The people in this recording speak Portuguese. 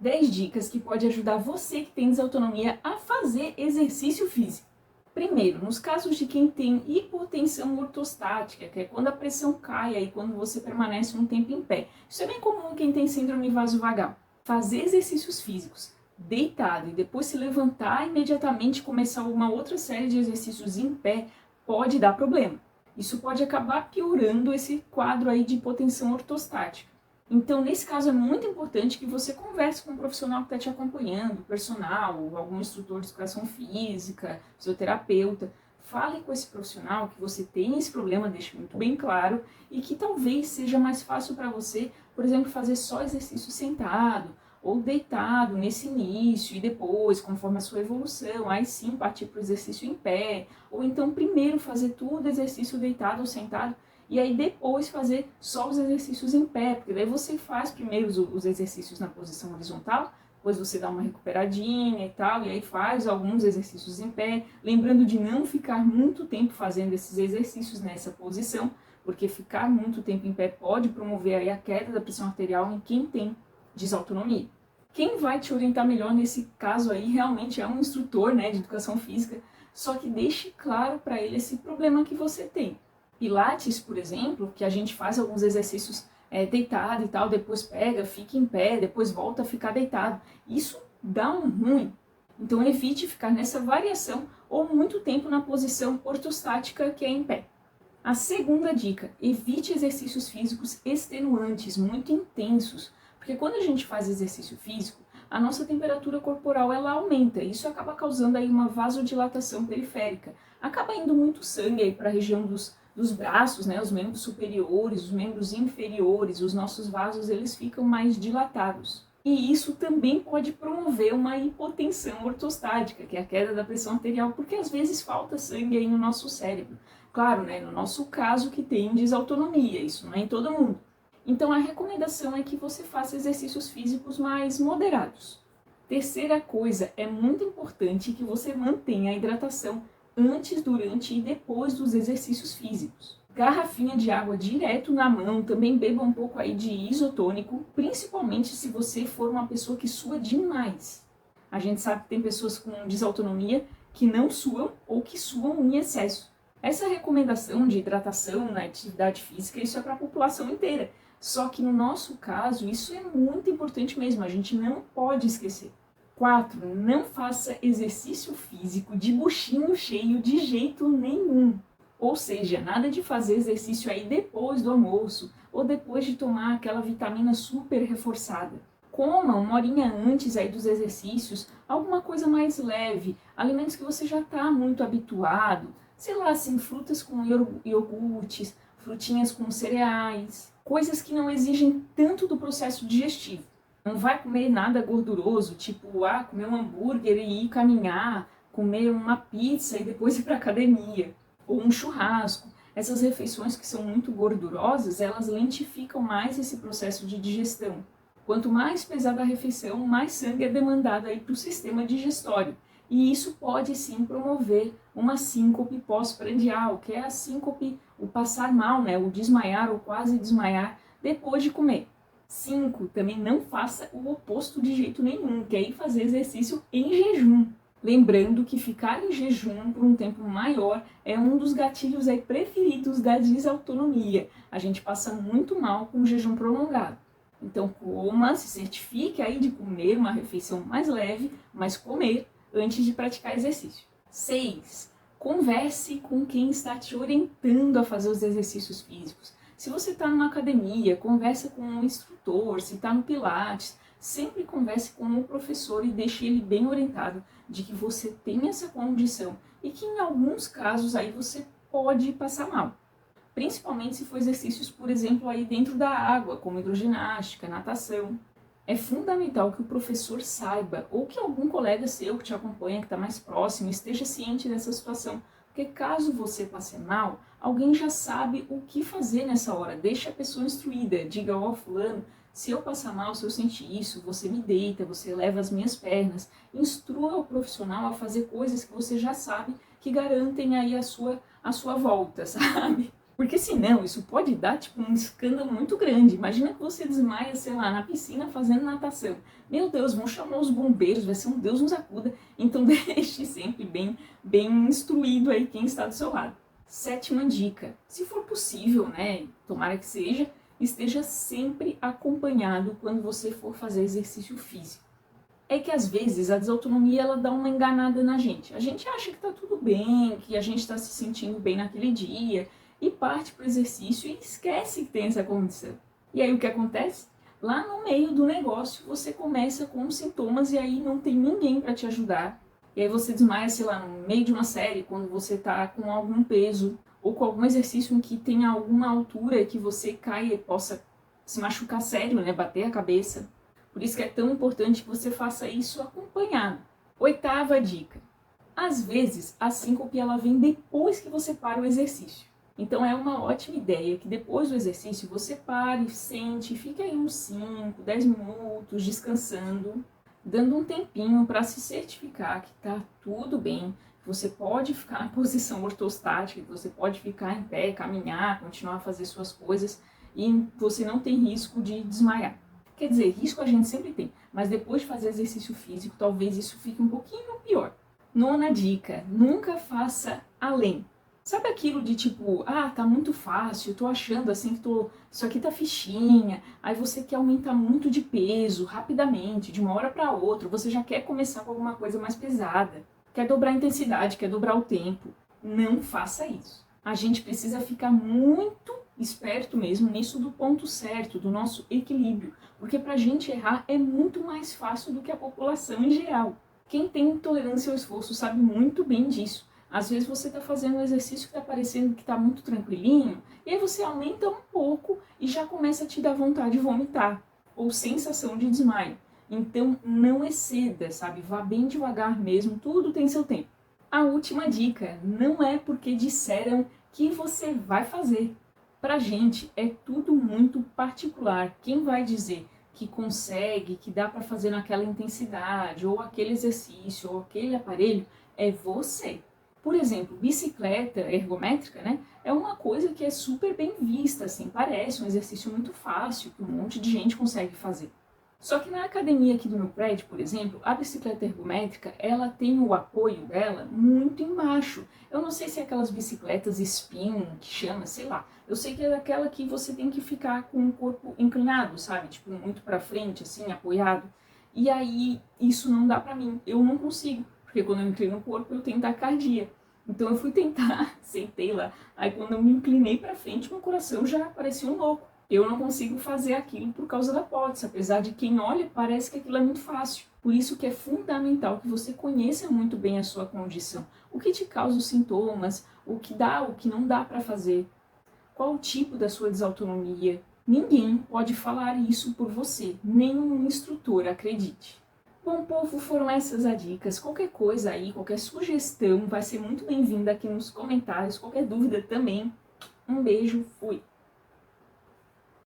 10 dicas que pode ajudar você que tem desautonomia a fazer exercício físico. Primeiro, nos casos de quem tem hipotensão ortostática, que é quando a pressão cai aí quando você permanece um tempo em pé. Isso é bem comum em quem tem síndrome vasovagal. Fazer exercícios físicos deitado e depois se levantar imediatamente e começar uma outra série de exercícios em pé pode dar problema. Isso pode acabar piorando esse quadro aí de hipotensão ortostática. Então, nesse caso, é muito importante que você converse com um profissional que está te acompanhando, personal, ou algum instrutor de educação física, fisioterapeuta. Fale com esse profissional que você tem esse problema, deixe muito bem claro, e que talvez seja mais fácil para você, por exemplo, fazer só exercício sentado, ou deitado nesse início e depois, conforme a sua evolução, aí sim partir para o exercício em pé, ou então primeiro fazer tudo exercício deitado ou sentado, e aí depois fazer só os exercícios em pé, porque daí você faz primeiro os exercícios na posição horizontal, depois você dá uma recuperadinha e tal, e aí faz alguns exercícios em pé, lembrando de não ficar muito tempo fazendo esses exercícios nessa posição, porque ficar muito tempo em pé pode promover aí a queda da pressão arterial em quem tem desautonomia. Quem vai te orientar melhor nesse caso aí realmente é um instrutor, né, de educação física, só que deixe claro para ele esse problema que você tem. Pilates, por exemplo, que a gente faz alguns exercícios deitado e tal, depois pega, fica em pé, depois volta a ficar deitado. Isso dá um ruim. Então evite ficar nessa variação ou muito tempo na posição ortostática, que é em pé. A segunda dica, evite exercícios físicos extenuantes, muito intensos, porque quando a gente faz exercício físico, a nossa temperatura corporal ela aumenta, e isso acaba causando aí uma vasodilatação periférica. Acaba indo muito sangue aí para a região dos braços, né, os membros superiores, os membros inferiores, os nossos vasos eles ficam mais dilatados. E isso também pode promover uma hipotensão ortostática, que é a queda da pressão arterial, porque às vezes falta sangue aí no nosso cérebro. Claro, né, no nosso caso que tem desautonomia, isso não é em todo mundo. Então a recomendação é que você faça exercícios físicos mais moderados. Terceira coisa, é muito importante que você mantenha a hidratação antes, durante e depois dos exercícios físicos. Garrafinha de água direto na mão, também beba um pouco aí de isotônico, principalmente se você for uma pessoa que sua demais. A gente sabe que tem pessoas com desautonomia que não suam ou que suam em excesso. Essa recomendação de hidratação na atividade física, isso é para a população inteira. Só que no nosso caso, isso é muito importante mesmo, a gente não pode esquecer. 4. Não faça exercício físico de buchinho cheio de jeito nenhum. Ou seja, nada de fazer exercício aí depois do almoço ou depois de tomar aquela vitamina super reforçada. Coma uma horinha antes aí dos exercícios, alguma coisa mais leve, alimentos que você já está muito habituado, sei lá, assim, frutas com iogurtes, frutinhas com cereais, coisas que não exigem tanto do processo digestivo. Não vai comer nada gorduroso, tipo, comer um hambúrguer e ir caminhar, comer uma pizza e depois ir para academia, ou um churrasco. Essas refeições que são muito gordurosas, elas lentificam mais esse processo de digestão. Quanto mais pesada a refeição, mais sangue é demandado aí para o sistema digestório. E isso pode sim promover uma síncope pós-prandial, que é a síncope, o passar mal, né, o desmaiar ou quase desmaiar depois de comer. 5. Também não faça o oposto de jeito nenhum, que é ir fazer exercício em jejum. Lembrando que ficar em jejum por um tempo maior é um dos gatilhos aí preferidos da desautonomia. A gente passa muito mal com o jejum prolongado. Então coma, se certifique aí de comer uma refeição mais leve, mas comer antes de praticar exercício. 6. Converse com quem está te orientando a fazer os exercícios físicos. Se você está numa academia, conversa com um instrutor, se está no Pilates, sempre converse com o professor e deixe ele bem orientado de que você tem essa condição e que em alguns casos aí você pode passar mal. Principalmente se for exercícios, por exemplo, aí dentro da água, como hidroginástica, natação. É fundamental que o professor saiba, ou que algum colega seu que te acompanha, que está mais próximo, esteja ciente dessa situação. Porque caso você passe mal, alguém já sabe o que fazer nessa hora. Deixa a pessoa instruída, diga, fulano, se eu passar mal, se eu sentir isso, você me deita, você leva as minhas pernas. Instrua o profissional a fazer coisas que você já sabe que garantem aí a sua volta, sabe? Porque senão isso pode dar tipo um escândalo muito grande. Imagina que você desmaia, sei lá, na piscina fazendo natação. Meu Deus, vão chamar os bombeiros, vai ser um Deus nos acuda. Então deixe sempre bem instruído aí quem está do seu lado. 7ª dica, se for possível, né, tomara que seja, esteja sempre acompanhado quando você for fazer exercício físico. É que às vezes a desautonomia ela dá uma enganada na gente. A gente acha que tá tudo bem, que a gente está se sentindo bem naquele dia e parte pro exercício e esquece que tem essa condição. E aí o que acontece? Lá no meio do negócio você começa com sintomas e aí não tem ninguém para te ajudar. E aí você desmaia, sei lá, no meio de uma série, quando você tá com algum peso ou com algum exercício em que tenha alguma altura que você caia e possa se machucar sério, né, bater a cabeça. Por isso que é tão importante que você faça isso acompanhado. 8ª dica. Às vezes, a síncope ela vem depois que você para o exercício. Então é uma ótima ideia que depois do exercício você pare, sente, fique aí uns 5, 10 minutos descansando, dando um tempinho para se certificar que está tudo bem, que você pode ficar em posição ortostática, que você pode ficar em pé, caminhar, continuar a fazer suas coisas e você não tem risco de desmaiar. Quer dizer, risco a gente sempre tem, mas depois de fazer exercício físico, talvez isso fique um pouquinho pior. 9ª dica, nunca faça além. Sabe aquilo de tipo, tá muito fácil, tô achando assim que isso aqui tá fichinha, aí você quer aumentar muito de peso, rapidamente, de uma hora para outra, você já quer começar com alguma coisa mais pesada, quer dobrar a intensidade, quer dobrar o tempo. Não faça isso. A gente precisa ficar muito esperto mesmo nisso do ponto certo, do nosso equilíbrio, porque pra gente errar é muito mais fácil do que a população em geral. Quem tem intolerância ao esforço sabe muito bem disso. Às vezes você está fazendo um exercício que está parecendo que está muito tranquilinho, e aí você aumenta um pouco e já começa a te dar vontade de vomitar, ou sensação de desmaio. Então não exceda, sabe? Vá bem devagar mesmo, tudo tem seu tempo. A última dica, não é porque disseram que você vai fazer. Pra gente é tudo muito particular. Quem vai dizer que consegue, que dá para fazer naquela intensidade, ou aquele exercício, ou aquele aparelho, é você. Por exemplo, bicicleta ergométrica, né, é uma coisa que é super bem vista, assim, parece um exercício muito fácil, que um monte de gente consegue fazer. Só que na academia aqui do meu prédio, por exemplo, a bicicleta ergométrica, ela tem o apoio dela muito embaixo. Eu não sei se é aquelas bicicletas spin, que chama, sei lá. Eu sei que é aquela que você tem que ficar com o corpo inclinado, sabe? Tipo, muito pra frente, assim, apoiado. E aí, isso não dá pra mim. Eu não consigo, porque quando eu inclino o corpo, eu tenho taquicardia. Então eu fui tentar, sentei lá. Aí quando eu me inclinei pra frente, meu coração já parecia um louco. Eu não consigo fazer aquilo por causa da prótese, apesar de quem olha parece que aquilo é muito fácil. Por isso que é fundamental que você conheça muito bem a sua condição, o que te causa os sintomas, o que dá, o que não dá para fazer, qual o tipo da sua desautonomia. Ninguém pode falar isso por você, nenhum instrutor, acredite. Bom, povo, foram essas as dicas. Qualquer coisa aí, qualquer sugestão vai ser muito bem-vinda aqui nos comentários, qualquer dúvida também. Um beijo, fui!